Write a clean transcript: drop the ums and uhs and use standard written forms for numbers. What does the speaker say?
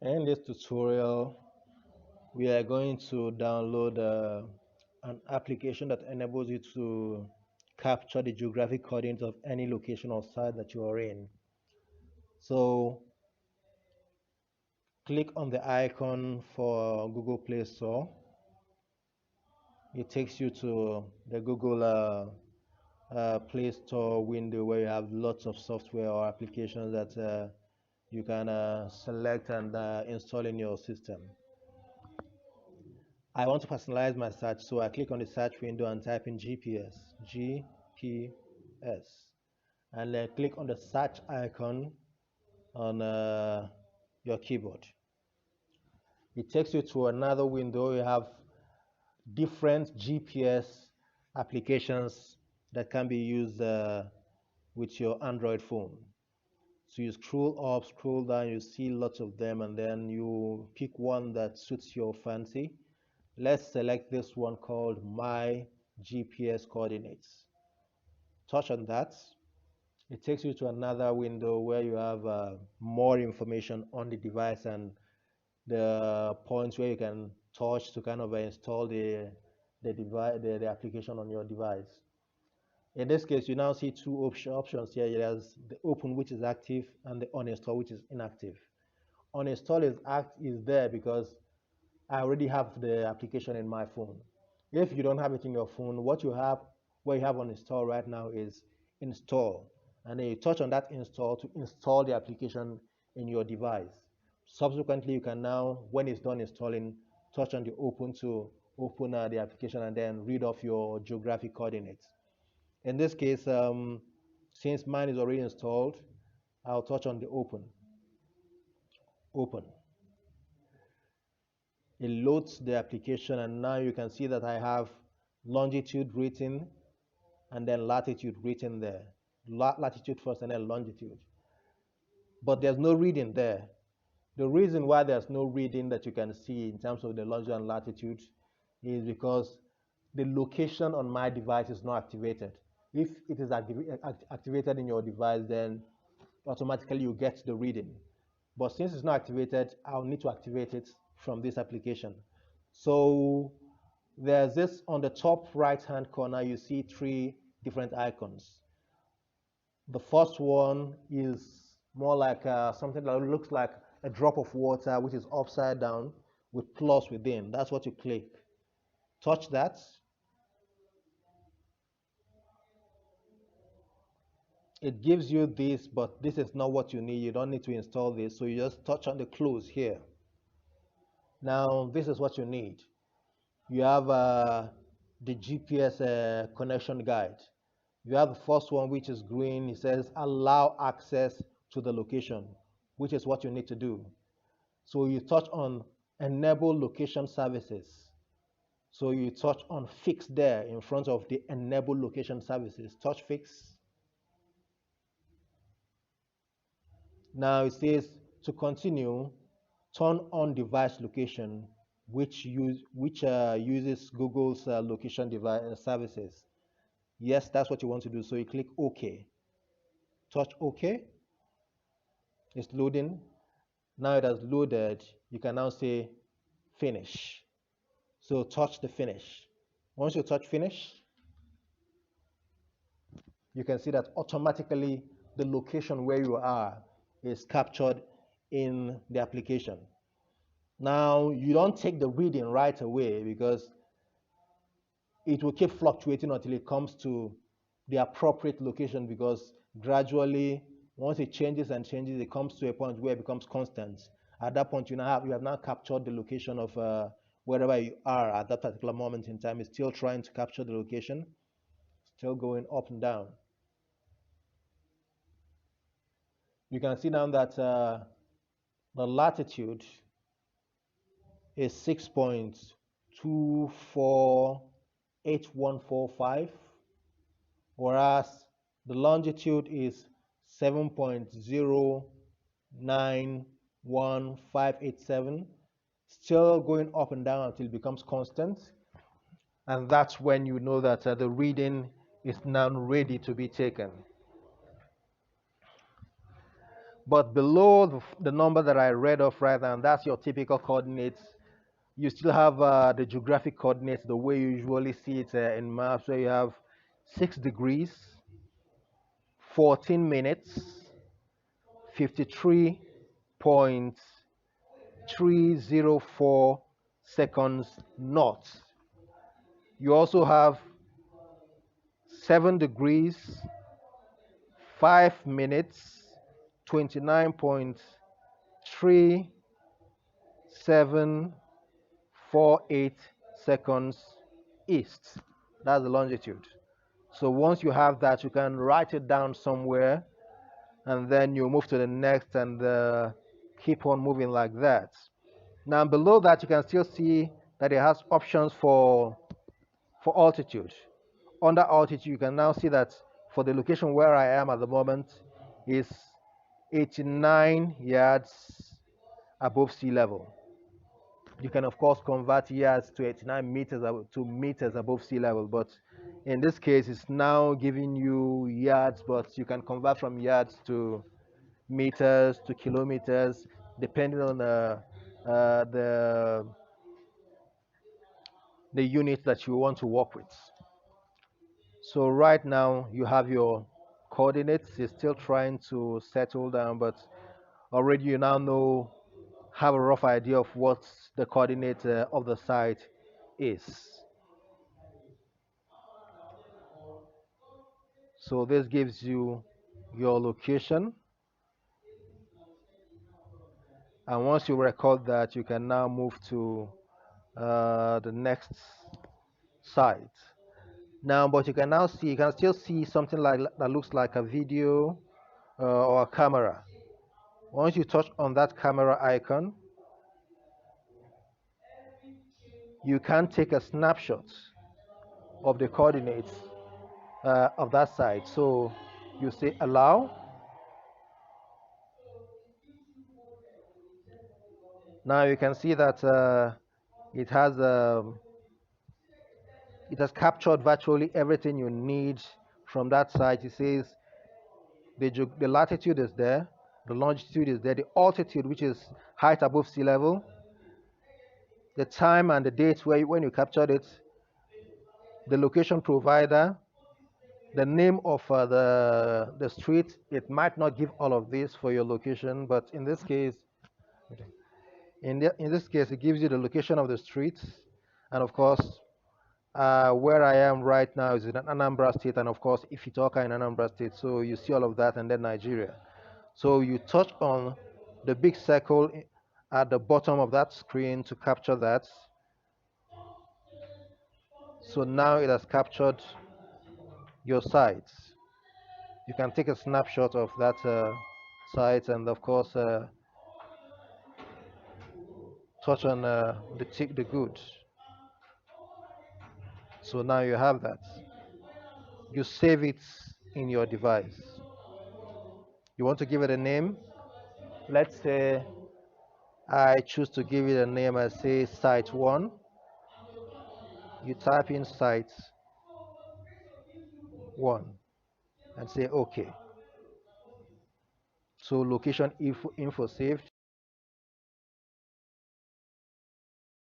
In this tutorial, we are going to download an application that enables you to capture the geographic coordinates of any location or site that you are in. So click on the icon for Google Play Store. It takes you to the Google Play Store window where you have lots of software or applications that you can select and install in your system. I want to personalize my search, so I click on the search window and type in GPS, GPS, and then click on the search icon on your keyboard. It takes you to another window. You have different GPS applications that can be used with your Android phone. So you scroll up, scroll down, you see lots of them, and then you pick one that suits your fancy. Let's select this one called My GPS Coordinates. Touch on that. It takes you to another window where you have more information on the device and the points where you can touch to kind of install the application on your device. In this case, you now see two options here. There's the open, which is active, and the uninstall, which is inactive. Uninstall is there because I already have the application in my phone. If you don't have it in your phone, what you have, where you have on install right now is install. And then you touch on that install to install the application in your device. Subsequently, you can now, when it's done installing, touch on the open to open the application and then read off your geographic coordinates. In this case, since mine is already installed, I'll touch on the open. Open. It loads the application, and now you can see that I have longitude written and then latitude written there. Latitude first and then longitude. But there's no reading there. The reason why there's no reading that you can see in terms of the longitude and latitude is because the location on my device is not activated. If it is activated in your device, then automatically you get the reading. But since it's not activated, I'll need to activate it from this application. So there's this on the top right hand corner, you see three different icons. The first one is more like something that looks like a drop of water, which is upside down with plus within. That's what you click. Touch that. It gives you this, but this is not what you need. You don't need to install this. So you just touch on the close here. Now, this is what you need. You have the GPS connection guide. You have the first one, which is green. It says allow access to the location, which is what you need to do. So you touch on enable location services. So you touch on fix there in front of the enable location services. Touch fix. Now it says to continue, turn on device location, which uses Google's location device services. Yes, that's what you want to do. So you click OK. Touch OK. It's loading. Now it has loaded. You can now say finish. So touch the finish. Once you touch finish, you can see that automatically the location where you are is captured in the application. Now, you don't take the reading right away because it will keep fluctuating until it comes to the appropriate location, because gradually, once it changes and changes, it comes to a point where it becomes constant. At that point, you have now captured the location of wherever you are at that particular moment in time. It's still trying to capture the location, still going up and down. You can see now that the latitude is 6.248145, whereas the longitude is 7.091587, still going up and down until it becomes constant. And that's when you know that the reading is now ready to be taken. But below the number that I read off right now, that's your typical coordinates. You still have the geographic coordinates the way you usually see it in maps, where you have 6 degrees, 14 minutes, 53.304 seconds north. You also have 7 degrees, 5 minutes, 29.3748 seconds east. That's the longitude. So once you have that, you can write it down somewhere, and then you move to the next, and keep on moving like that. Now below that, you can still see that it has options for altitude. Under altitude, you can now see that for the location where I am at the moment is 89 yards above sea level. You can of course convert yards to 89 meters to meters above sea level, but in this case it's now giving you yards, but you can convert from yards to meters to kilometers depending on the unit that you want to work with. So right now you have your coordinates. It's still trying to settle down, but already you now have a rough idea of what the coordinate of the site is. So this gives you your location, and once you record that, you can now move to the next site. Now, but you can still see something like that looks like a video or a camera. Once you touch on that camera icon, you can take a snapshot of the coordinates of that site. So you say allow. Now you can see that it has captured virtually everything you need from that site. It says the latitude is there, the longitude is there, the altitude, which is height above sea level, the time and the date when you captured it, the location provider, the name of the street. It might not give all of this for your location, but in this case, it gives you the location of the street, and of course, where I am right now is in Anambra State, and of course, Ifitoka in Anambra State. So you see all of that, and then Nigeria. So you touch on the big circle at the bottom of that screen to capture that. So now it has captured your site. You can take a snapshot of that site, and of course touch on the good. So now you have that. You save it in your device. You want to give it a name. Let's say I choose to give it a name. I say site 1. You type in site 1 and say OK. So location info saved.